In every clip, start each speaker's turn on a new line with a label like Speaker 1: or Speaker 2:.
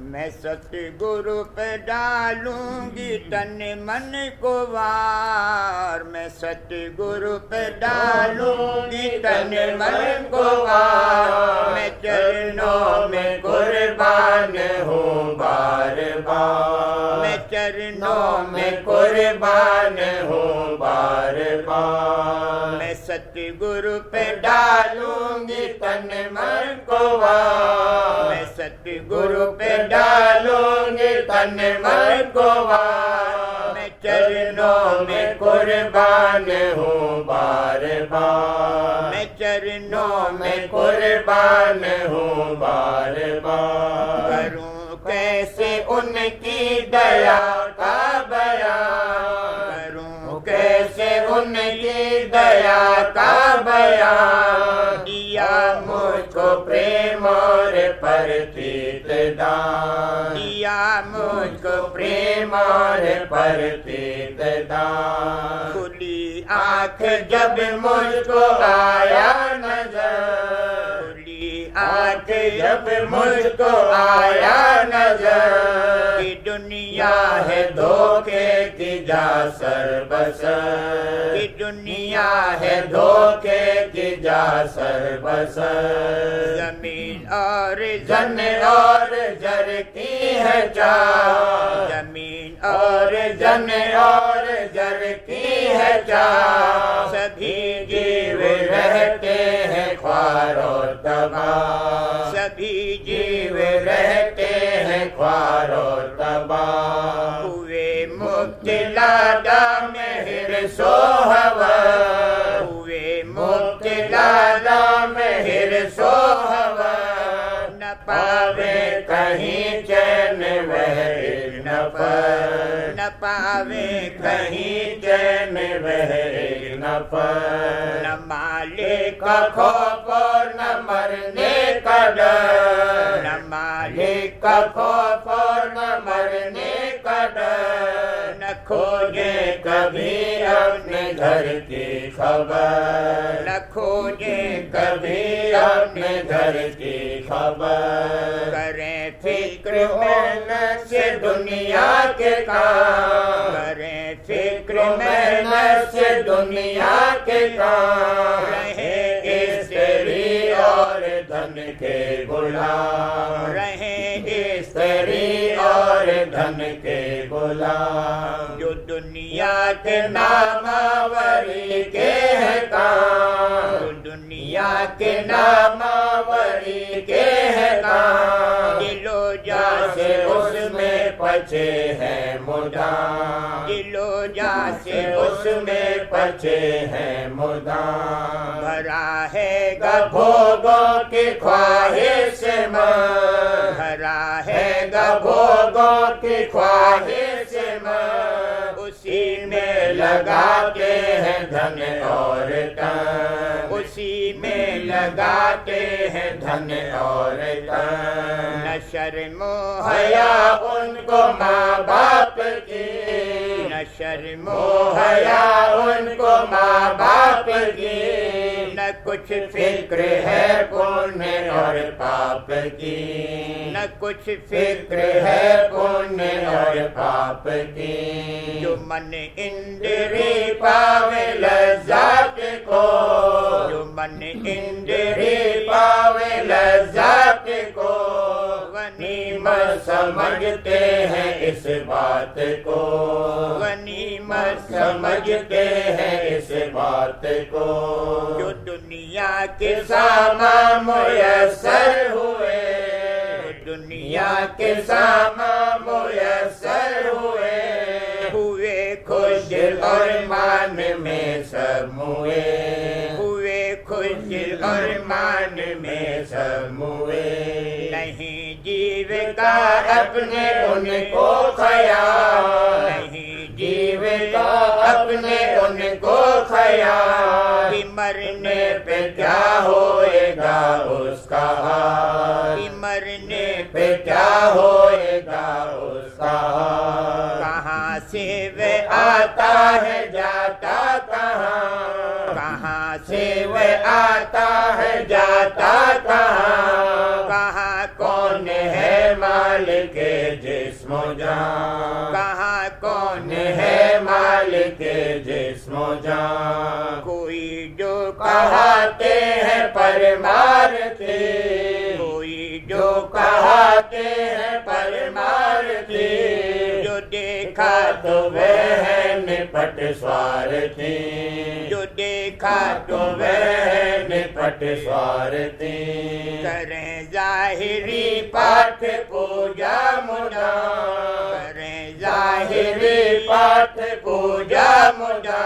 Speaker 1: मैं सतगुरु पे डालूंगी तन मन को वार। मैं सतगुरु पे डालूंगी तन मन को वार। मैं चरणों में कुर्बान हूँ बार बार। मैं चरणों में कुर्बान हूँ बार बार। मैं सतगुरु पे डालूंगी तन मन को वार। मैं सतगुरु पे डालूंगी तन मन को वार। मैं चरणों में कुर्बान हूँ बार बार। मैं चरणों में कुर्बान हूँ बार बार। करूँ कैसे उनकी दया का बयान। करूँ कैसे उनकी दया का बयान। दिया मुझको प्रेम और परतीत दान। दिया मुझको प्रेम और परतीत दान। खुली आँख जब मुझको आया नजर। खुली आँख जब मुझको आया नजर। कि दुनिया है धोखे की जा सरबसर। कि दुनिया है धोखे की जा सरबसर। जमीन और जन और जर की है चाह। जमीन और जन और जर की है चाह। सभी जीव रहते हैं ख्वारो तबाह। सभी जीव रहते हैं ख्वारो तबाह। हुए मुक्ति लादा में हिर सोहवर। हुए मुक्ति लादा में हिर सोहवर। न पावे कहीं चैन वह एक नफर। न पावे कहीं चैन वह एक नफर। न मालिक का खौफ और न मरने का डर। न मालिक का खौफ और न मरने का डर। न खोजे कभी अपने घर की खबर। न खोजे कभी अपने घर की खबर। करें फिक्र मेहनत से दुनिया के काम। करें फिक्र मेहनत से दुनिया के काम। रहे स्त्री और धन के गुलाम। रहे स्त्री और धन के गुलाम। जो दुनिया के नामावरी के है काम। जो दुनिया के नामावरी के है काम। दिलो जा से उसमें पचे हैं मुदाम। दिलो जा से उसमें पचे हैं मुदाम। भरा है भोगों की ख्वाहिश में। भरा है भोगों की ख्वाहिश में। उसी में लगाते हैं धन और तन। उसी में लगाते हैं धन और तन। न शर्मो हया उनको माँ बाप की। न शर्मो हया उनको माँ बाप की। न कुछ फिक्र है पुण्य और पाप की। न कुछ फिक्र है पुण्य और पाप की। जो मन इंद्री पावे लज्जात को। जो मन इंद्री पावे लज्जात को। गनीमत समझते हैं इस बात को। गनीमत समझते हैं इस बात को। जो दुनिया के सामान मुयस्सर हुए। दुनिया के सामान मुयस्सर हुए। हुए खुश और मान में सब मुए। हुए खुश और मान में सब मुए। नहीं जीविका अपने उनको ख्याल। नहीं जीविका अपने उनको ख्याल। कि मरने पे क्या होएगा उसका हाल। कि मरने पे क्या होएगा उसका हाल। कहाँ से वह आता है जाता कहाँ। कहाँ से वह आता है जाता कहाँ। कहाँ कौन है माँ मालिक जिस्मो जान,
Speaker 2: कहाँ कौन
Speaker 1: है मालिक जिस्मो जान।
Speaker 2: कोई जो
Speaker 1: कहाते हैं परमार्थी,
Speaker 2: कोई
Speaker 1: जो कहाते हैं परमार्थी,
Speaker 2: जो देखा
Speaker 1: तो वह है निपट स्वार्थी,
Speaker 2: जो देखा
Speaker 1: तो वह है निपट स्वार्थी।
Speaker 2: करें जाहिरी
Speaker 1: पाठ पूजा मुदा,
Speaker 2: करें
Speaker 1: जाहिरी पाठ पूजा मुदा,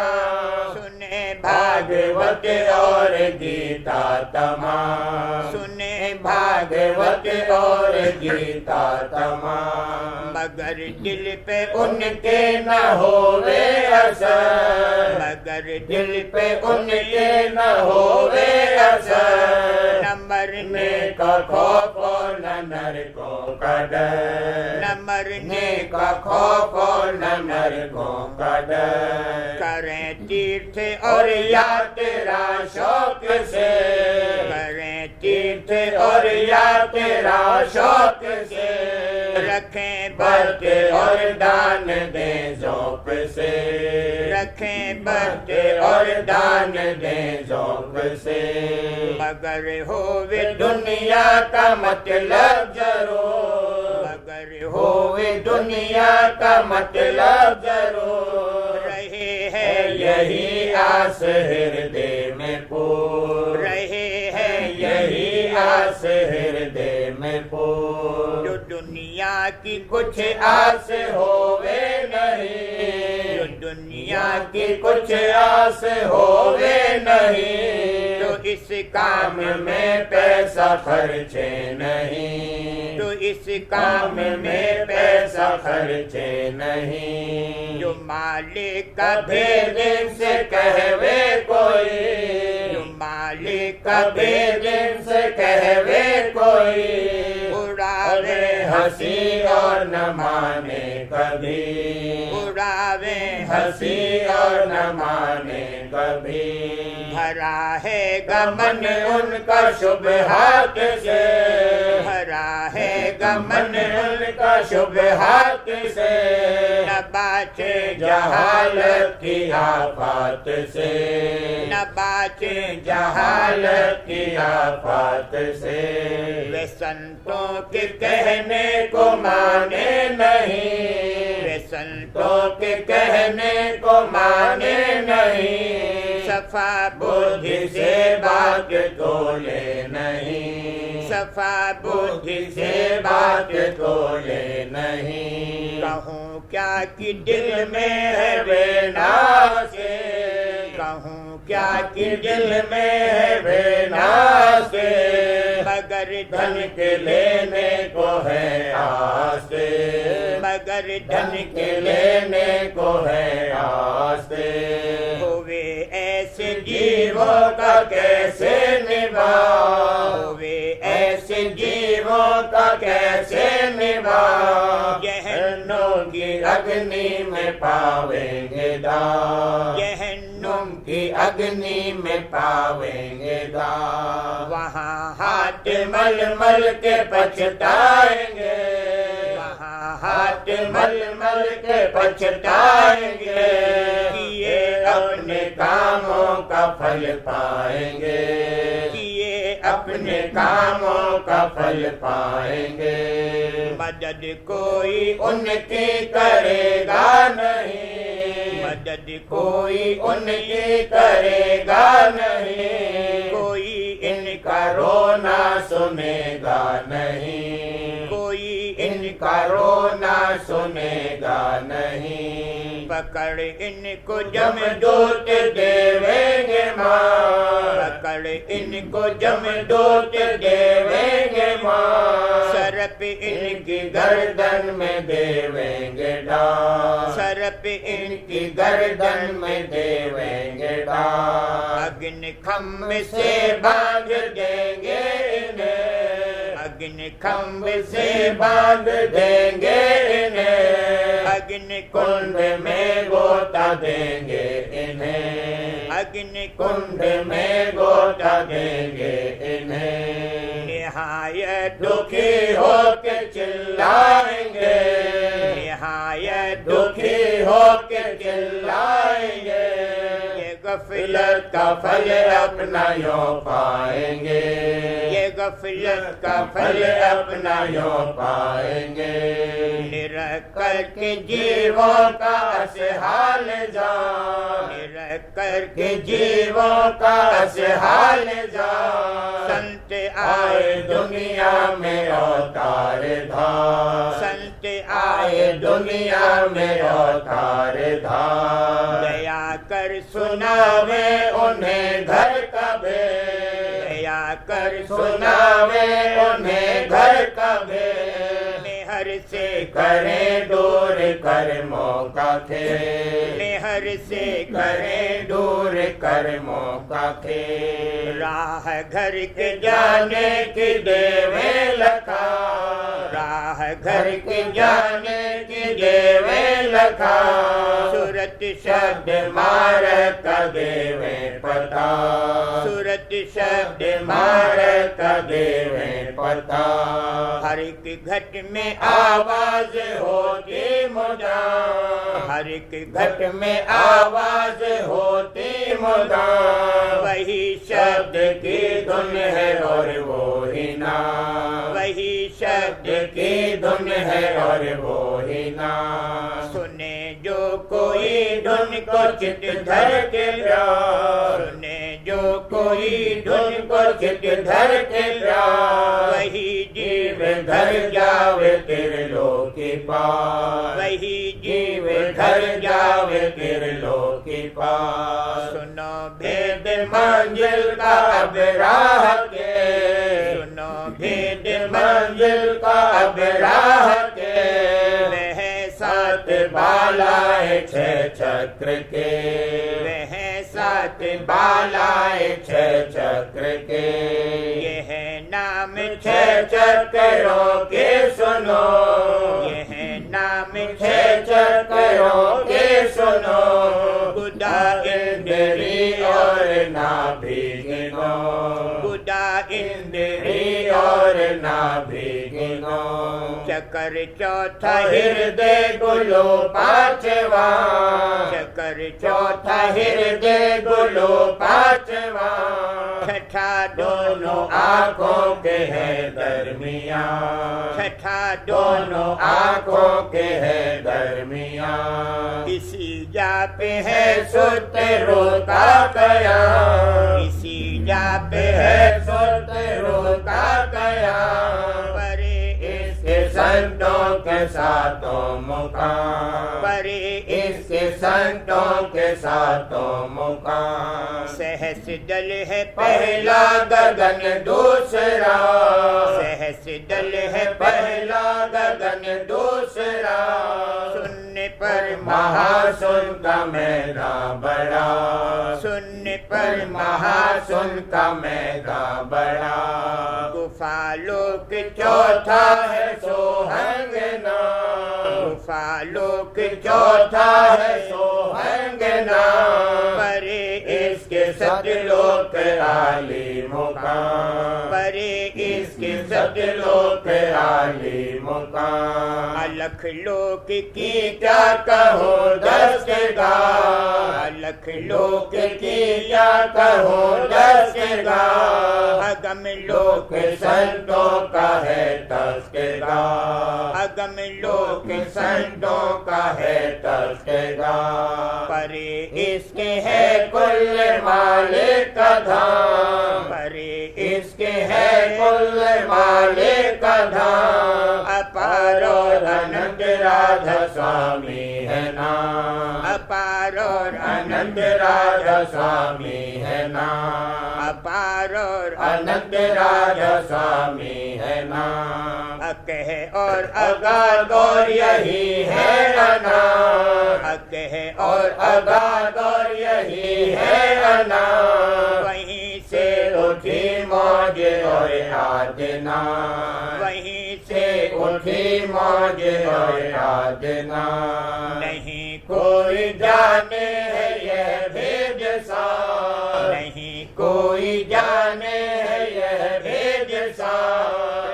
Speaker 2: सुने
Speaker 1: भागवत और गीता तमाम,
Speaker 2: सुने
Speaker 1: भागवत और गीता तमाम।
Speaker 2: मगर दिल पे
Speaker 1: उनके न होवे असर,
Speaker 2: मगर
Speaker 1: दिल पे उनके न होवे असर,
Speaker 2: न मरने
Speaker 1: का खौफ और न नरकों का डर,
Speaker 2: न मरने
Speaker 1: का खौफ और न नरकों का डर।
Speaker 2: करें तीर्थ
Speaker 1: और यात्रा शौक से,
Speaker 2: करें तीर्थ
Speaker 1: और यात्रा शौक से,
Speaker 2: रखें
Speaker 1: व्रत और दान दें ज़ौक़ से,
Speaker 2: रखें
Speaker 1: व्रत और दान दें ज़ौक़ से।
Speaker 2: मगर होवे
Speaker 1: दुनिया का मतलब जरूर,
Speaker 2: मगर
Speaker 1: होवे दुनिया का मतलब जरूर,
Speaker 2: रहे हैं
Speaker 1: यही आस हृदय में पूर,
Speaker 2: रहे हैं
Speaker 1: यही आस हृदय में पूर।
Speaker 2: जो दुनिया की
Speaker 1: कुछ आस होवे नहीं,
Speaker 2: जो दुनिया
Speaker 1: की कुछ आस होवे नहीं,
Speaker 2: तो इस
Speaker 1: काम में पैसा खर्चे नहीं,
Speaker 2: तो इस
Speaker 1: काम में पैसा खर्चे नहीं।
Speaker 2: जो मालिक का
Speaker 1: भेद से कहवे कोई,
Speaker 2: जो मालिक
Speaker 1: का
Speaker 2: का
Speaker 1: भेद से कहवे कोई,
Speaker 2: उड़ावे
Speaker 1: हंसी और न माने कभी,
Speaker 2: उड़ावे
Speaker 1: हंसी और न माने कभी।
Speaker 2: भरा है
Speaker 1: गमन उनका शुभ हाथ से,
Speaker 2: भरा है
Speaker 1: गमन उनका शुभ हाथ से,
Speaker 2: न बाचे
Speaker 1: जहालत की आफत से,
Speaker 2: न बाचे
Speaker 1: जहालत की आफत से।
Speaker 2: वे संतों के
Speaker 1: कहने को माने नहीं,
Speaker 2: वे संतों
Speaker 1: तो के कहने को माने नहीं,
Speaker 2: सफा
Speaker 1: बुद्धि से बात तोले नहीं,
Speaker 2: सफा
Speaker 1: बुद्धि से बात तोले नहीं।
Speaker 2: कहूँ क्या कि दिल में
Speaker 1: है बेनासे,
Speaker 2: कहूँ
Speaker 1: क्या कि दिल में है बेनासे,
Speaker 2: मगर
Speaker 1: धन के लेने को है आसे,
Speaker 2: मगर
Speaker 1: धन के लेने को है आसे।
Speaker 2: होवे ऐसे
Speaker 1: जीवों का कैसे निभा,
Speaker 2: होवे
Speaker 1: ऐसे जीवों का कैसे निभा,
Speaker 2: जहन्नुम
Speaker 1: की अग्नि में पावेंगे दाग,
Speaker 2: जहन्नुम
Speaker 1: की अग्नि में पावेंगे दाग।
Speaker 2: वहाँ हाथ
Speaker 1: मल मल के पछताएंगे,
Speaker 2: वहाँ
Speaker 1: हाथ मल मल के पछताएंगे, किए अपने कामों का फल पाएंगे,
Speaker 2: किए
Speaker 1: अपने कामों का फल पाएंगे।
Speaker 2: मदद कोई
Speaker 1: उनकी करेगा नहीं,
Speaker 2: मदद
Speaker 1: कोई उनकी करेगा नहीं,
Speaker 2: कोई
Speaker 1: इनका रोना सुनेगा नहीं,
Speaker 2: कोई
Speaker 1: इनका रोना सुनेगा नहीं।
Speaker 2: पकड़ इनको
Speaker 1: जमदूत देवेंगे मार,
Speaker 2: पकड़
Speaker 1: इनको जमदूत देवेंगे मार,
Speaker 2: सर पे
Speaker 1: इनकी गर्दन में देवेंगे डाल,
Speaker 2: सर पे
Speaker 1: इनकी गर्दन में देवेंगे डाल।
Speaker 2: अग्नि खम्भ
Speaker 1: से बांध देंगे इन्हें,
Speaker 2: अग्नि
Speaker 1: खम्भ से बांध देंगे इन्हें,
Speaker 2: अग्नि
Speaker 1: कुंड में गोता देंगे इन्हें,
Speaker 2: अग्नि
Speaker 1: कुंड में गोता देंगे इन्हें।
Speaker 2: निहायत
Speaker 1: दुखी होके चिल्ला चिल्लाएंगे,
Speaker 2: निहायत
Speaker 1: दुखी होके चिल्लाएंगे,
Speaker 2: ये गफलत
Speaker 1: गफलत का फल अपना यूं पाएंगे,
Speaker 2: ये गफलत का
Speaker 1: फल अपना यूं पाएंगे।
Speaker 2: निरकर
Speaker 1: के जीवों का असहाल जान,
Speaker 2: निरकर
Speaker 1: के जीवों का असहाल जान,
Speaker 2: संत
Speaker 1: आए दुनिया में अवतार धार,
Speaker 2: संत
Speaker 1: आए दुनिया में अवतार धार।
Speaker 2: दया कर
Speaker 1: सुनावे उन्हें घर का भेद,
Speaker 2: दया कर
Speaker 1: सुनावे उन्हें घर का भेद,
Speaker 2: मेहर से
Speaker 1: करें दूर कर्मों का खेल,
Speaker 2: मेहर से
Speaker 1: करें दूर कर्मों का खेल।
Speaker 2: राह घर के
Speaker 1: जाने की देवे लखा,
Speaker 2: राह
Speaker 1: घर
Speaker 2: घर
Speaker 1: की जाने की देवे लखा,
Speaker 2: सूरत
Speaker 1: शब्द मार का देवे पता,
Speaker 2: सूरत
Speaker 1: शब्द मार का देवे पता।
Speaker 2: हर एक घट में
Speaker 1: आवाज होती मुदा,
Speaker 2: हर एक
Speaker 1: घट में आवाज होती मुदा,
Speaker 2: वही
Speaker 1: शब्द की धुन है और वो ही ना,
Speaker 2: वही शब्द
Speaker 1: की धुन है और वो ही ना।
Speaker 2: सुने जो कोई
Speaker 1: कोई धुन को चित धर के प्यार,
Speaker 2: सुने जो
Speaker 1: कोई धुन को चित धर के प्यार,
Speaker 2: वही
Speaker 1: जीव
Speaker 2: जीव
Speaker 1: घर जावे त्रिलोकी पार,
Speaker 2: वही
Speaker 1: जीव
Speaker 2: जीव
Speaker 1: घर जावे त्रिलोकी पार।
Speaker 2: सुनो
Speaker 1: भेद
Speaker 2: भेद
Speaker 1: मंजिल का अब राह के,
Speaker 2: सुनो भेद
Speaker 1: भेद मंजिल का अब राह के,
Speaker 2: वह
Speaker 1: सात
Speaker 2: सात
Speaker 1: बालाए छह चक्र के,
Speaker 2: वह सात
Speaker 1: बालाए छह चक्र के,
Speaker 2: यह नाम
Speaker 1: छह चक्रों के सुनो,
Speaker 2: यह नाम
Speaker 1: छह चक्रों के सुनो,
Speaker 2: खुदा
Speaker 1: इंद्री और नाभि गिनो,
Speaker 2: खुदा
Speaker 1: इंद्री और नाभि गिनो।
Speaker 2: चकर चौथा
Speaker 1: हृदय गुलो पांचवा,
Speaker 2: चकर
Speaker 1: चौथा हृदय गुलो पांचवा,
Speaker 2: छठा
Speaker 1: दोनों आंखों के है दरमिया,
Speaker 2: छठा
Speaker 1: दोनों आंखों के है दरमिया।
Speaker 2: इसी जा पे
Speaker 1: है
Speaker 2: है
Speaker 1: सुतरो का कया,
Speaker 2: इसी जा पे
Speaker 1: है
Speaker 2: है
Speaker 1: सुतरो का कया,
Speaker 2: परे
Speaker 1: इसके संतों के साथों मुकाम,
Speaker 2: परे
Speaker 1: इसके संतों के साथों मुकाम।
Speaker 2: सहस दल है
Speaker 1: पहला गगन दूसरा,
Speaker 2: सहस दल है
Speaker 1: पहला गगन दूसरा,
Speaker 2: सुनने पर
Speaker 1: महासुन का मैदान बड़ा,
Speaker 2: सुनने पर
Speaker 1: महासुन का मैदान बड़ा।
Speaker 2: गुफा लोक
Speaker 1: चौथा है सोहंगना,
Speaker 2: गुफा लोक
Speaker 1: चौथा है सोहंगना,
Speaker 2: परे
Speaker 1: इसके सतलोक आली मुकाम,
Speaker 2: परे
Speaker 1: इसके सतलोक आली मुकाम।
Speaker 2: अलख लोक की
Speaker 1: की क्या कहो दस्तगार,
Speaker 2: अलख
Speaker 1: लोक
Speaker 2: लोक
Speaker 1: की क्या कहो दस्तगार,
Speaker 2: अगम
Speaker 1: लोक
Speaker 2: लोक
Speaker 1: संतों का है तस्कगार,
Speaker 2: अगम
Speaker 1: लोक
Speaker 2: लोक
Speaker 1: संतों का है तस्कगार।
Speaker 2: परे
Speaker 1: इसके है कुल मालिक का धाम,
Speaker 2: परे
Speaker 1: इसके है कुल मालिक का धाम।
Speaker 2: अपार
Speaker 1: और अनंत राधा स्वामी है नाम,
Speaker 2: अपार और
Speaker 1: अनंत राधा स्वामी है नाम,
Speaker 2: अपार और
Speaker 1: अनंत राधा स्वामी है नाम।
Speaker 2: अकह और
Speaker 1: अगाध और यही है अनाम,
Speaker 2: अकह
Speaker 1: और
Speaker 2: और
Speaker 1: अगाध और यही है अनाम।
Speaker 2: वहीं
Speaker 1: से
Speaker 2: से
Speaker 1: उठी मौज और आदना,
Speaker 2: वहीं
Speaker 1: से
Speaker 2: से
Speaker 1: उठी मौज और आदना।
Speaker 2: नहीं
Speaker 1: कोई जाने है यह भेद सा,
Speaker 2: नहीं
Speaker 1: कोई जाने है यह भेद सा।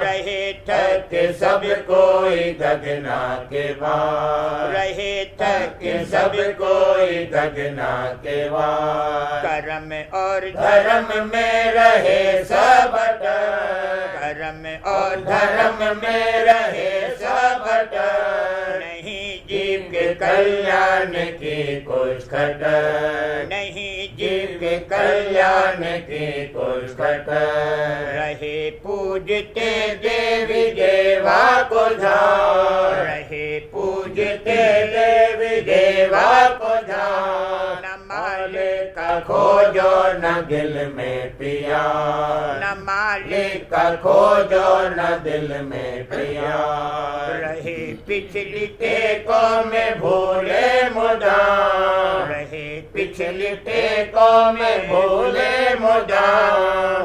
Speaker 2: रहे
Speaker 1: ठक
Speaker 2: ठक
Speaker 1: सब कोई दगना के वार,
Speaker 2: रहे थक
Speaker 1: कि सब कोई दगना के वार।
Speaker 2: कर्म और
Speaker 1: धर्म में रहे सब अटल,
Speaker 2: कर्म और
Speaker 1: धर्म में रहे सब अटल।
Speaker 2: नहीं
Speaker 1: जीव के कल्याण की कुछ खटर,
Speaker 2: नहीं
Speaker 1: जीव के कल्याण की कुछ खटर।
Speaker 2: रहे पूजते
Speaker 1: देवी देवा को ध्यान,
Speaker 2: रहे
Speaker 1: पूजते देवी देवा को ध्यान।
Speaker 2: न
Speaker 1: मालिक का खोजो न दिल में पिया,
Speaker 2: न मालिक
Speaker 1: मालिक का खोजो न दिल में पिया।
Speaker 2: रहे पिछली
Speaker 1: टेकों में भूले मुदा,
Speaker 2: रहे
Speaker 1: पिछली टेकों में भूले मुदा।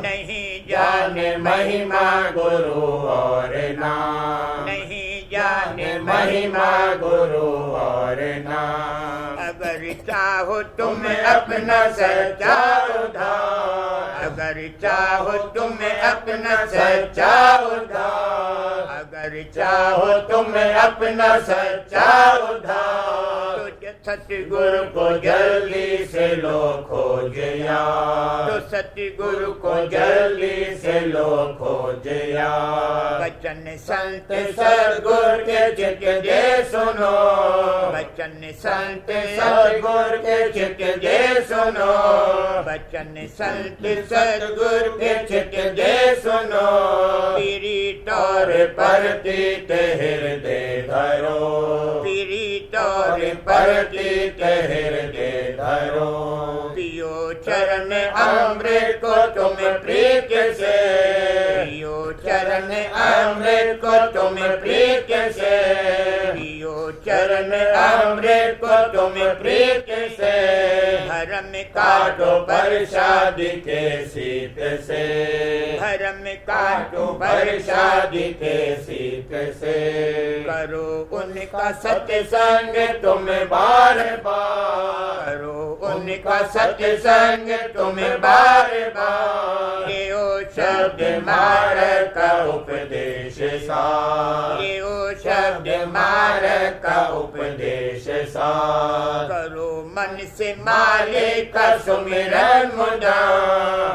Speaker 2: नहीं
Speaker 1: जाने महिमा गुरु और नाम,
Speaker 2: नहीं
Speaker 1: जाने महिमा गुरु और नाम।
Speaker 2: अगर चाहो तुम
Speaker 1: अपना सच्चा उद्धार,
Speaker 2: अगर चाहो तुम
Speaker 1: अपना सच्चा उद्धार,
Speaker 2: अगर
Speaker 1: चाहो तुम अपना सच्चा उद्धार।
Speaker 2: तुझ सतगुरु
Speaker 1: गुरु को जल्दी से लो खोज यार,
Speaker 2: तो सतगुरु
Speaker 1: गुरु को जल्दी से लो खोज यार।
Speaker 2: वचन संत
Speaker 1: सतगुरु के चित दे सुनो,
Speaker 2: वचन
Speaker 1: संत
Speaker 2: संत
Speaker 1: सतगुरु के चित दे सुनो,
Speaker 2: वचन संत
Speaker 1: सतगुरु के चित दे सुनो।
Speaker 2: पीरी
Speaker 1: और
Speaker 2: तौर
Speaker 1: परतीत हृदय धरो,
Speaker 2: पीरी
Speaker 1: और
Speaker 2: तौर
Speaker 1: परतीत हृदय धरो।
Speaker 2: पियो चरण
Speaker 1: अमृत को तुम प्रीत से,
Speaker 2: पियो चरण
Speaker 1: अमृत को तुम प्रीत से,
Speaker 2: पियो
Speaker 1: चरण
Speaker 2: चरण
Speaker 1: अमृत को तुम प्रीत से।
Speaker 2: धर्म
Speaker 1: काटो
Speaker 2: काटो
Speaker 1: प्रसाद के शीत से,
Speaker 2: धर्म
Speaker 1: काटो
Speaker 2: काटो
Speaker 1: प्रसाद के शीत से।
Speaker 2: करो उनका
Speaker 1: सत्संग तुम बार बार,
Speaker 2: करो
Speaker 1: उनका सत्संग तुम बार बार।
Speaker 2: ये ओ
Speaker 1: शब्द मार का उपदेश सार,
Speaker 2: ये ओ
Speaker 1: शब्द मार का उपदेश सार।
Speaker 2: करो मन से
Speaker 1: मालिक का सुमिरन मुदा,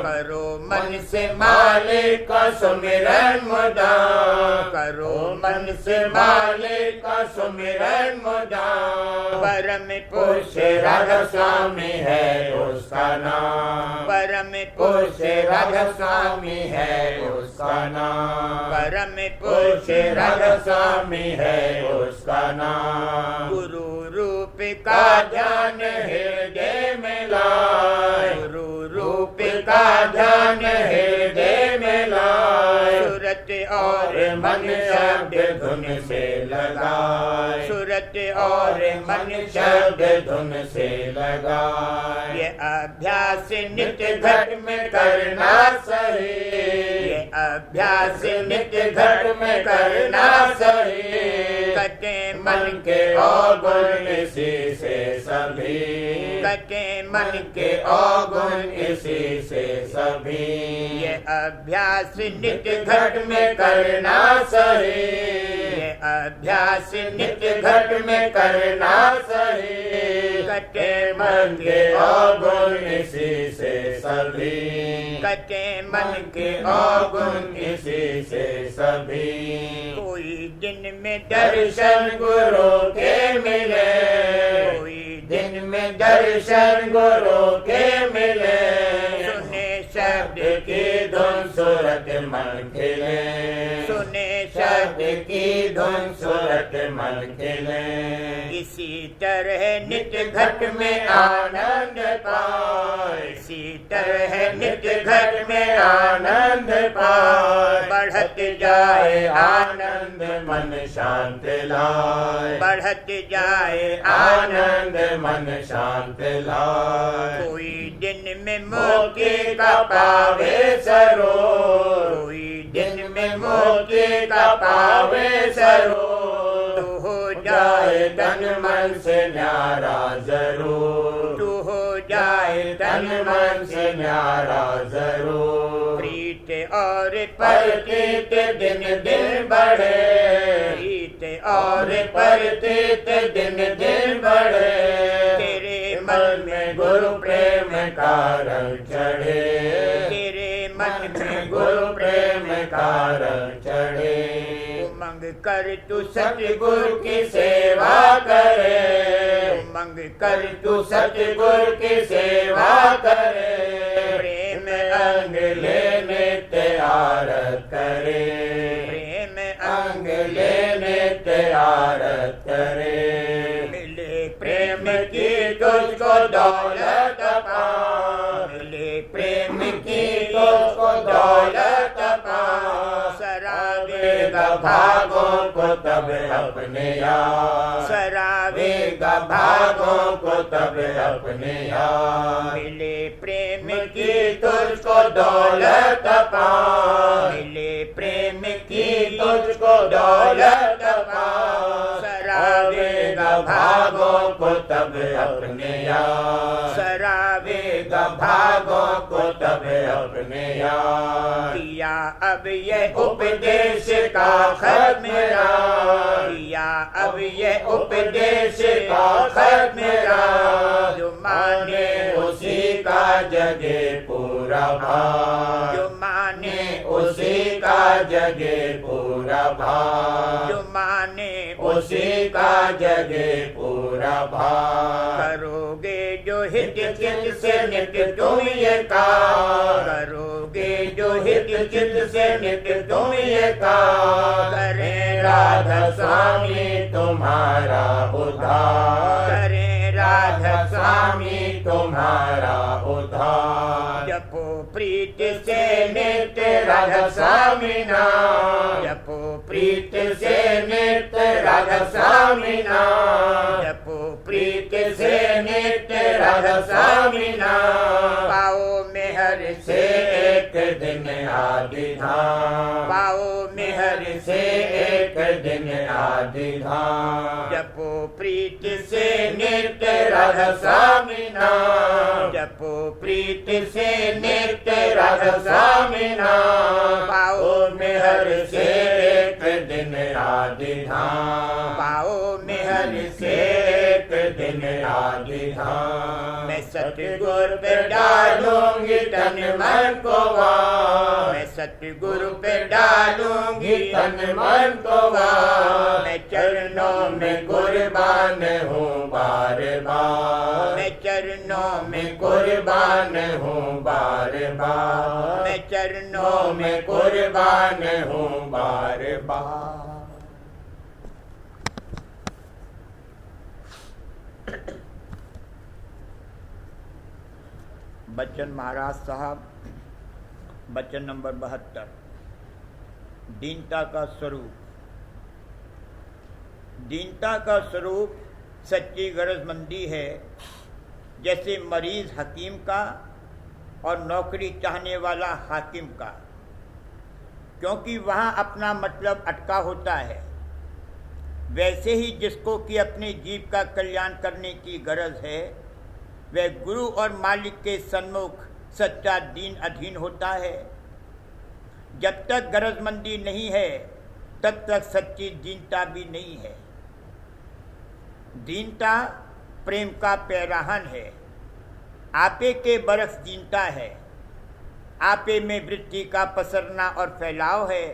Speaker 2: करो
Speaker 1: मन से मालिक का सुमिरन मुदा,
Speaker 2: करो
Speaker 1: मन से मालिक का सुमिरन मुदा।
Speaker 2: परम
Speaker 1: पुरुष राधा स्वामी है उसका नाम,
Speaker 2: परम
Speaker 1: पुरुष राधा स्वामी है उसका नाम,
Speaker 2: परम
Speaker 1: पुरुष राधा स्वामी है उसका नाम।
Speaker 2: गुरु रूप
Speaker 1: का
Speaker 2: का
Speaker 1: ध्यान हृदय में लाए,
Speaker 2: गुरु
Speaker 1: रूप का ध्यान हृदय में लाए।
Speaker 2: सूरत और
Speaker 1: और मन शब्द धुन से लगाए,
Speaker 2: सूरत
Speaker 1: और
Speaker 2: और
Speaker 1: मन
Speaker 2: मन
Speaker 1: शब्द धुन से लगाए।
Speaker 2: ये अभ्यास
Speaker 1: नित्य
Speaker 2: नित्य
Speaker 1: घट में करना सही,
Speaker 2: ये अभ्यास
Speaker 1: नित्य घट में करना सही।
Speaker 2: कटे
Speaker 1: मन के अवगुण इसी से सभी,
Speaker 2: कटे
Speaker 1: मन के अवगुण इसी से सभी।
Speaker 2: ये अभ्यास
Speaker 1: नित्य घट में करना सही,
Speaker 2: ये अभ्यास
Speaker 1: नित्य घट में करना सही।
Speaker 2: कटे
Speaker 1: मन के अवगुण इसी से सभी,
Speaker 2: कटे
Speaker 1: मन के अवगुण इसी से सभी।
Speaker 2: कोई दिन में
Speaker 1: दर्शन गुरु के मिले,
Speaker 2: कोई
Speaker 1: दिन में दर्शन गुरु के मिले।
Speaker 2: सुने
Speaker 1: शब्द की धुन सूरत मन खिले,
Speaker 2: सुने
Speaker 1: शब्द की धुन सूरत मन खिले।
Speaker 2: इसी तरह
Speaker 1: नित्य घट में आनंद पाए,
Speaker 2: इसी तरह
Speaker 1: नित्य घट में आनंद पाए।
Speaker 2: बढ़त
Speaker 1: जाए आनंद मन शांत लाए,
Speaker 2: बढ़त जाए
Speaker 1: आनंद मन शांत लाए।
Speaker 2: कोई दिन में
Speaker 1: मोती का पावे सरोवर,
Speaker 2: कोई
Speaker 1: दिन में मोती का पावे सरोवर।
Speaker 2: तू हो
Speaker 1: जाए तन मन से न्यारा जरूर,
Speaker 2: तू हो जाए
Speaker 1: तन मन से न्यारा जरूर।
Speaker 2: प्रीत और और
Speaker 1: प्रतीत दिन दिन बढ़े,
Speaker 2: प्रीत और
Speaker 1: प्रतीत दिन दिन बढ़े,
Speaker 2: तेरे
Speaker 1: मन में गुरु प्रेम का रंग चढ़े,
Speaker 2: तेरे मन में
Speaker 1: गुरु प्रेम का रंग चढ़े।
Speaker 2: उमंग कर तू
Speaker 1: सतगुरु की सेवा करे,
Speaker 2: उमंग कर
Speaker 1: तू सतगुरु की सेवा करे,
Speaker 2: प्रेम
Speaker 1: अंग लेने तैयार करे,
Speaker 2: प्रेम
Speaker 1: अंग लेने तैयार करे।
Speaker 2: मिले
Speaker 1: प्रेम की तुझको दौलत पा,
Speaker 2: मिले
Speaker 1: प्रेम की तुझको दौलत पा,
Speaker 2: सरावेगा
Speaker 1: भागों को तब अपने यार,
Speaker 2: सरावेगा
Speaker 1: भागों को तब अपने यार।
Speaker 2: मिले प्रेम
Speaker 1: की तुझको दौलत पा,
Speaker 2: मिले प्रेम
Speaker 1: की तुझको दौलत पा,
Speaker 2: सरावेगा
Speaker 1: भागों को तब अपने यार,
Speaker 2: सरावेगा
Speaker 1: भागों को तब अपने यार।
Speaker 2: किया अब ये
Speaker 1: उपदेश का खत मेरा,
Speaker 2: किया अब ये
Speaker 1: उपदेश का खत मेरा,
Speaker 2: जो माने
Speaker 1: उसी का जगे पूरा भाग,
Speaker 2: जो माने
Speaker 1: उसी का जगे पूरा भाग,
Speaker 2: जो माने
Speaker 1: उसी का जगे पूरा भाग।
Speaker 2: करोगे जो हित
Speaker 1: चित से नित तुम ये काम,
Speaker 2: करोगे
Speaker 1: जो हित चित से नित तुम ये काम,
Speaker 2: करें
Speaker 1: राधा स्वामी तुम्हारा उद्धार,
Speaker 2: करें
Speaker 1: राधा स्वामी तुम्हारा उद्धार।
Speaker 2: जपो प्रीत
Speaker 1: से नित्य राधा स्वामी नाम,
Speaker 2: जपो
Speaker 1: प्रीत से नित्य राधा स्वामी नाम,
Speaker 2: जपो
Speaker 1: प्रीत से नित्य राधा स्वामी नाम।
Speaker 2: पाओ मेहर
Speaker 1: से एक दिन आदि धाम,
Speaker 2: पाओ मेहर
Speaker 1: से एक दिन आदि धाम।
Speaker 2: जपो प्रीत
Speaker 1: से नित्य राधा स्वामी नाम,
Speaker 2: जपो
Speaker 1: प्रीत से नित्य राधा स्वामी नाम।
Speaker 2: पाओ
Speaker 1: मेहर से एक दिन आदि धाम,
Speaker 2: पाओ मेहर
Speaker 1: से एक दिन आदि धाम।
Speaker 2: मैं
Speaker 1: सतगुरु पे डालूंगी तन मन को वार,
Speaker 2: मैं सतगुरु पे डालूंगी
Speaker 1: तन मन को वार।
Speaker 2: मैं चरणों में
Speaker 1: कुर्बान हूँ बार बार,
Speaker 2: मैं चरणों में
Speaker 1: कुर्बान हूँ बार बार,
Speaker 2: मैं चरणों
Speaker 1: में कुर्बान हूँ बार बार।
Speaker 2: बच्चन महाराज साहब, बच्चन नंबर 72। दीनता का स्वरूप। दीनता का स्वरूप सच्ची गरजमंदी है, जैसे मरीज हकीम का और नौकरी चाहने वाला हाकिम का, क्योंकि वहाँ अपना मतलब अटका होता है। वैसे ही जिसको कि अपने जीव का कल्याण करने की गरज है, वह गुरु और मालिक के सन्मुख सच्चा दीन अधीन होता है। जब तक गरजमंदी नहीं है, तब तक सच्ची दीनता भी नहीं है। दीनता प्रेम का पैराहन है। आपे के बरस दीनता है। आपे में वृत्ति का पसरना और फैलाव है।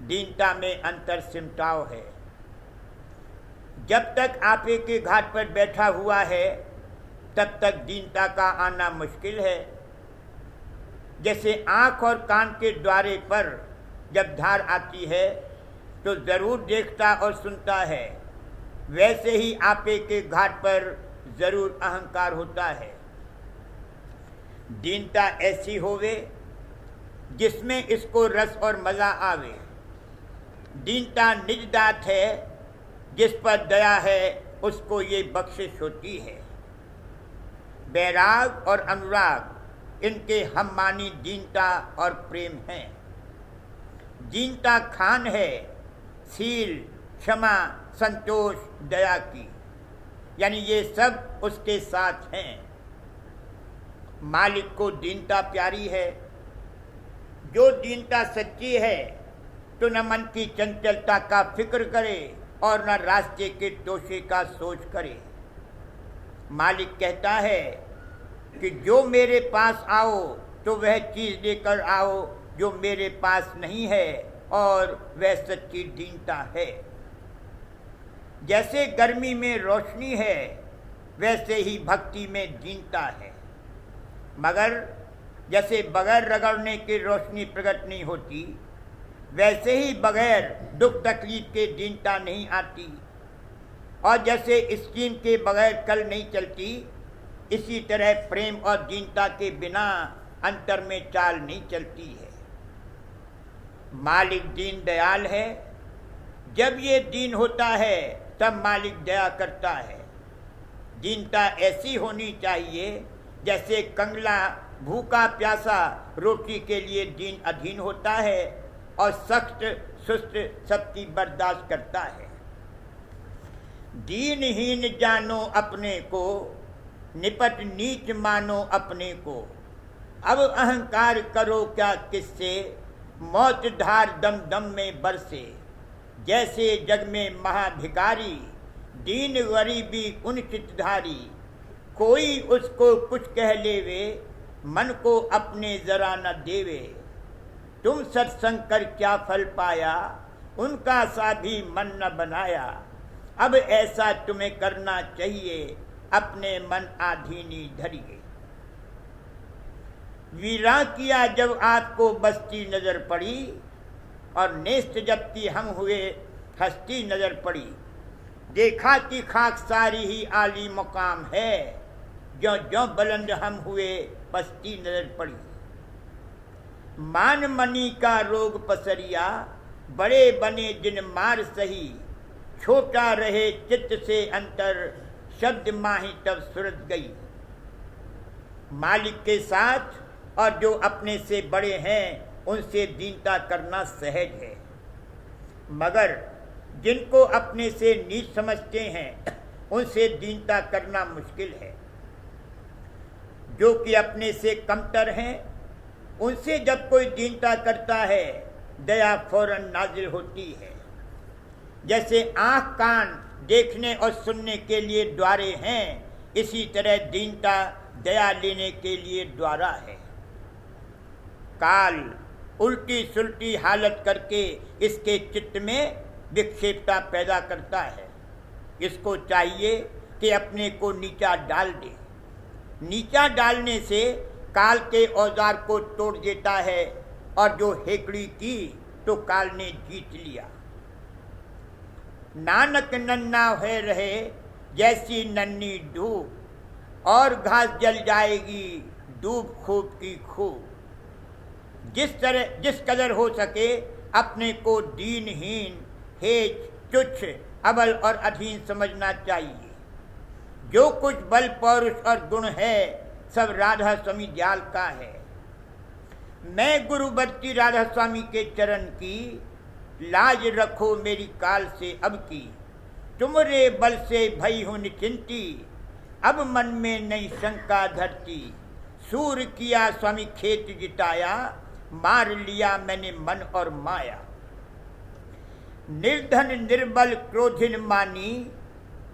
Speaker 2: दीनता में अंतर सिमटाव है। जब तक आपे के घाट पर बैठा हुआ है, तब तक दीनता का आना मुश्किल है। जैसे आँख और कान के द्वारे पर जब धार आती है तो जरूर देखता और सुनता है, वैसे ही आपे के घाट पर जरूर अहंकार होता है। दीनता ऐसी होवे जिसमें इसको रस और मजा आवे। दीनता निज दात है, जिस पर दया है उसको ये बख्शिश होती है। बैराग और अनुराग इनके हम मानी दीनता और प्रेम हैं। दीनता खान है शील, क्षमा, संतोष, दया की, यानी ये सब उसके साथ हैं। मालिक को दीनता प्यारी है। जो दीनता सच्ची है तो न मन की चंचलता का फिक्र करे और न रास्ते के तोशे का सोच करे। मालिक कहता है कि जो मेरे पास आओ तो वह चीज़ लेकर आओ जो मेरे पास नहीं है, और वह सच्ची दीनता है। जैसे गर्मी में रोशनी है वैसे ही भक्ति में दीनता है, मगर जैसे बगैर रगड़ने की रोशनी प्रकट नहीं होती, वैसे ही बगैर दुख तकलीफ के दीनता नहीं आती। और जैसे स्टीम के बगैर कल नहीं चलती, इसी तरह प्रेम और दीनता के बिना अंतर में चाल नहीं चलती है। मालिक दीन दयाल है। जब ये दीन होता है तब मालिक दया करता है। दीनता ऐसी होनी चाहिए जैसे कंगला भूखा प्यासा रोटी के लिए दीन अधीन होता है और सख्त सुस्त सबकी बर्दाश्त करता है। दीनहीन जानो अपने को, निपट नीच मानो अपने को। अब अहंकार करो क्या किससे, मौत धार दम दम में बरसे। जैसे जग में महाभिकारी, दीन गरीबी उन चितधारी। कोई उसको कुछ कह लेवे, मन को अपने जरा न देवे। तुम सत्संग कर क्या फल पाया, उनका सा भी मन न बनाया। अब ऐसा तुम्हें करना चाहिए, अपने मन आधीनी धरिए। वीरा किया जब आपको बस्ती नजर पड़ी, और नेस्त जबकि हम हुए हस्ती नजर पड़ी। देखा कि खाक सारी ही आली मुकाम है, जो जो बुलंद हम हुए पस्ती नजर पड़ी। मान मनी का रोग पसरिया, बड़े बने जिन मार सही। छोटा रहे चित्त से अंतर, शब्द माही तब सुरत गई। मालिक के साथ और जो अपने से बड़े हैं उनसे दीनता करना सहज है, मगर जिनको अपने से नीच समझते हैं उनसे दीनता करना मुश्किल है। जो कि अपने से कमतर हैं उनसे जब कोई दीनता करता है, दया फौरन नाजिल होती है। जैसे आँख कान देखने और सुनने के लिए द्वारे हैं, इसी तरह दीनता दया लेने के लिए द्वारा है। काल उल्टी सुल्टी हालत करके इसके चित्त में विक्षेपता पैदा करता है। इसको चाहिए कि अपने को नीचा डाल दे। नीचा डालने से काल के औजार को तोड़ देता है, और जो हेकड़ी की तो काल ने जीत लिया। नानक नन्ना है रहे जैसी नन्ही धूप, और घास जल जाएगी धूप खूब की खूब। जिस कदर हो सके अपने को दीनहीन, हेच, तुच्छ, अबल और अधीन समझना चाहिए। जो कुछ बल पौरुष और गुण है सब राधा स्वामी दयाल का है। मैं गुरुवर्ती राधा स्वामी के चरण की, लाज रखो मेरी काल से अब की। तुमरे बल से भई हूँ निचिंती, अब मन में नई शंका धरती। सूर किया स्वामी खेत जिताया, मार लिया मैंने मन और माया। निर्धन निर्बल क्रोधिन मानी,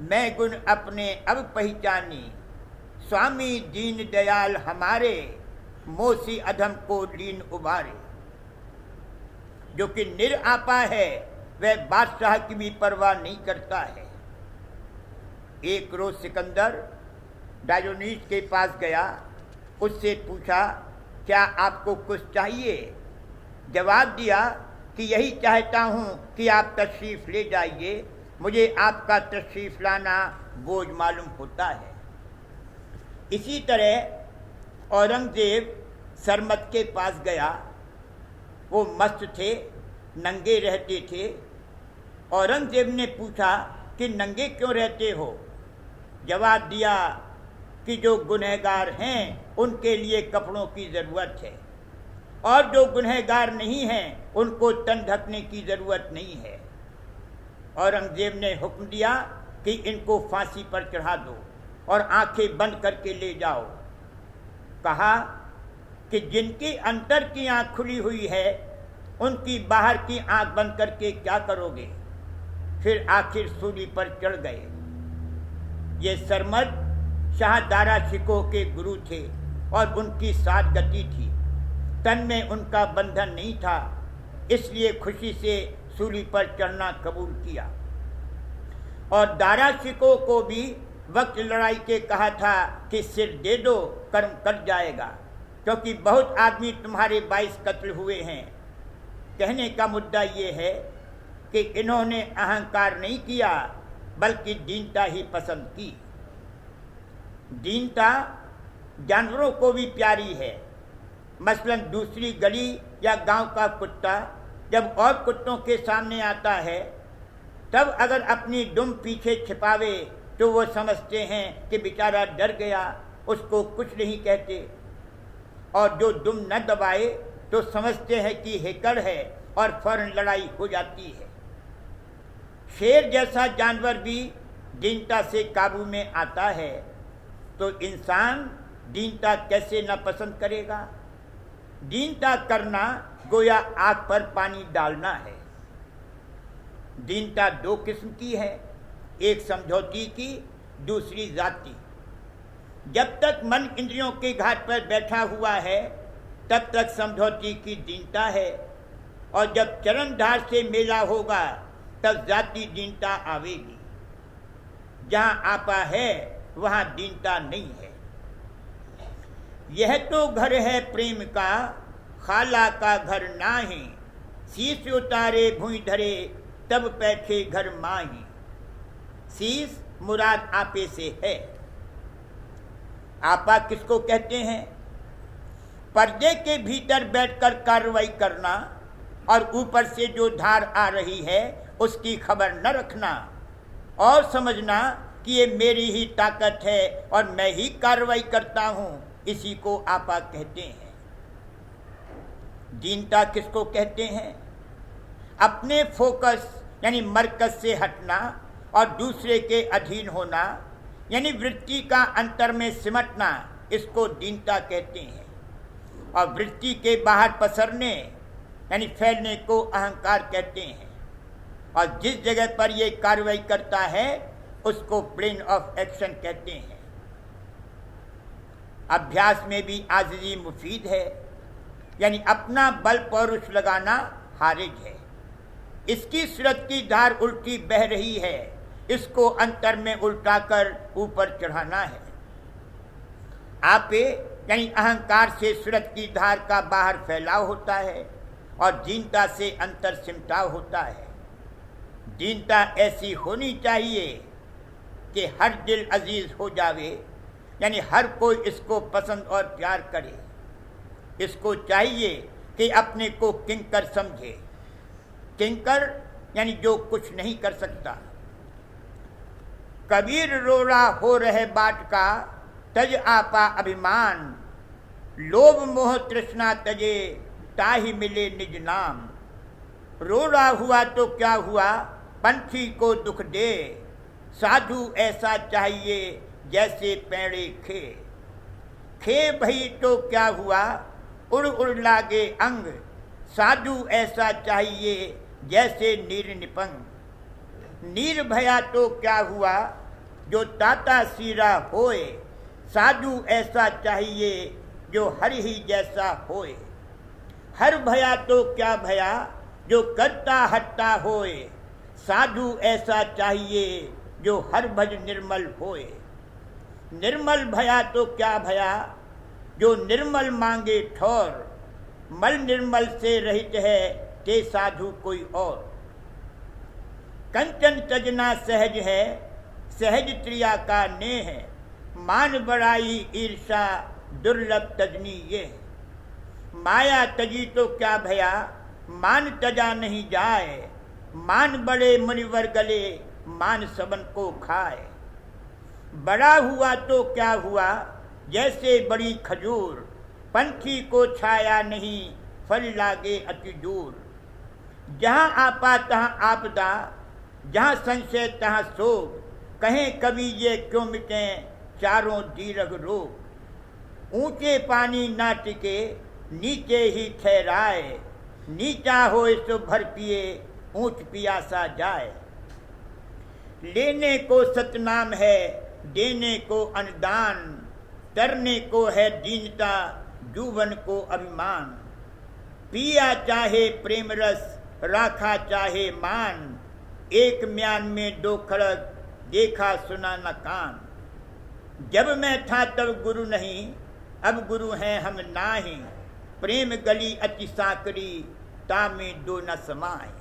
Speaker 2: मैं गुण अपने अब पहचानी। स्वामी दीन दयाल हमारे, मोसी अधम को लीन उबारे। जो कि निरापा है वह बादशाह की भी परवाह नहीं करता है। एक रोज सिकंदर डायोनीस के पास गया, उससे पूछा क्या आपको कुछ चाहिए। जवाब दिया कि यही चाहता हूँ कि आप तशरीफ़ ले जाइए, मुझे आपका तशरीफ़ लाना बोझ मालूम होता है। इसी तरह औरंगजेब सरमत के पास गया। वो मस्त थे, नंगे रहते थे। औरंगजेब ने पूछा कि नंगे क्यों रहते हो। जवाब दिया कि जो गुनहगार हैं उनके लिए कपड़ों की ज़रूरत है, और जो गुनहगार नहीं हैं उनको तन ढकने की ज़रूरत नहीं है। औरंगजेब ने हुक्म दिया कि इनको फांसी पर चढ़ा दो और आंखें बंद करके ले जाओ। कहा कि जिनकी अंतर की आंख खुली हुई है उनकी बाहर की आंख बंद करके क्या करोगे। फिर आखिर सूली पर चढ़ गए। ये सरमद शाह दारा शिकोह के गुरु थे और उनकी सात गति थी। तन में उनका बंधन नहीं था, इसलिए खुशी से सूली पर चढ़ना कबूल किया। और दारा शिकोह को भी वक्त लड़ाई के कहा था कि सिर दे दो, कर्म कट जाएगा, क्योंकि बहुत आदमी तुम्हारे 22 कत्ल हुए हैं। कहने का मुद्दा ये है कि इन्होंने अहंकार नहीं किया बल्कि दीनता ही पसंद की। दीनता जानवरों को भी प्यारी है। मसलन दूसरी गली या गांव का कुत्ता जब और कुत्तों के सामने आता है, तब अगर अपनी दुम पीछे छिपावे तो वो समझते हैं कि बेचारा डर गया, उसको कुछ नहीं कहते। और जो दुम न दबाए तो समझते हैं कि हेकड़ है और फौरन लड़ाई हो जाती है। शेर जैसा जानवर भी दीनता से काबू में आता है, तो इंसान दीनता कैसे न पसंद करेगा। दीनता करना गोया आग पर पानी डालना है। दीनता दो किस्म की है, एक समझौती की, दूसरी जाती। जब तक मन इंद्रियों के घाट पर बैठा हुआ है तब तक समझौती की दीनता है, और जब चरण धार से मेला होगा तब जाति दीनता आवेगी। जहां आपा है वहां दीनता नहीं है। यह तो घर है प्रेम का, खाला का घर नाही, शीश उतारे भूई धरे तब बैठे घर माही। शीश मुराद आपे से है। आपा किसको कहते हैं? पर्दे के भीतर बैठकर कार्रवाई करना और ऊपर से जो धार आ रही है उसकी खबर न रखना और समझना कि ये मेरी ही ताकत है और मैं ही कार्रवाई करता हूं, इसी को आपा कहते हैं। दीनता किसको कहते हैं? अपने फोकस यानी मरकज से हटना और दूसरे के अधीन होना, यानी वृत्ति का अंतर में सिमटना, इसको दीनता कहते हैं। और वृत्ति के बाहर पसरने यानी फैलने को अहंकार कहते हैं। और जिस जगह पर ये कार्रवाई करता है उसको प्लेन ऑफ एक्शन कहते हैं। अभ्यास में भी आजिज़ी मुफीद है, यानी अपना बल पौरुष लगाना हारिज है। इसकी सूरत की धार उल्टी बह रही है, इसको अंतर में उल्टाकर ऊपर चढ़ाना है। आपे यानी अहंकार से सूरत की धार का बाहर फैलाव होता है और दीनता से अंतर सिमटाव होता है। दीनता ऐसी होनी चाहिए कि हर दिल अजीज हो जावे, यानी हर कोई इसको पसंद और प्यार करे। इसको चाहिए कि अपने को किंकर समझे। किंकर यानी जो कुछ नहीं कर सकता। कबीर रोड़ा हो रहे बाट का, तज आपा अभिमान, लोभ मोह तृष्णा तजे, ताहि मिले निज नाम। रोड़ा हुआ तो क्या हुआ, पंछी को दुख दे, साधु ऐसा चाहिए जैसे पेड़े खे। खे भई तो क्या हुआ, उड़ उड़ लागे अंग, साधु ऐसा चाहिए जैसे नीर निपंग। नीर भया तो क्या हुआ, जो ताता सीरा होए, साधु ऐसा चाहिए जो हर ही जैसा होए। हर भया तो क्या भया, जो करता हटता होए, साधु ऐसा चाहिए जो हर भज निर्मल होए। निर्मल भया तो क्या भया, जो निर्मल मांगे ठौर, मल निर्मल से रहित है ते साधु कोई और। कंचन तजना सहज है, सहज त्रिया का नेह, मान बड़ाई ईर्षा दुर्लभ तजनी ये। माया तजी तो क्या भया, मान तजा नहीं जाए, मान बड़े मुनिवर गले, मान सबन को खाए। बड़ा हुआ तो क्या हुआ, जैसे बड़ी खजूर, पंछी को छाया नहीं, फल लागे अति दूर। जहाँ आपा तहाँ आपदा, जहाँ संशय तहाँ शोक, कहें कवि ये क्यों मिटे चारों दीर्घ रोग। ऊंचे पानी ना टिके नीचे ही ठहराए, नीचा होए सो भर पिए ऊंच पियासा जाए। लेने को सतनाम है, देने को अनुदान, तरने को है दीनता, जुवन को अभिमान। पिया चाहे प्रेम रस, राखा चाहे मान, एक म्यान में दो खड़क, देखा सुना न कान। जब मैं था तब गुरु नहीं, अब गुरु हैं हम नाही, प्रेम गली अति साकरी, तामे दो न समाए।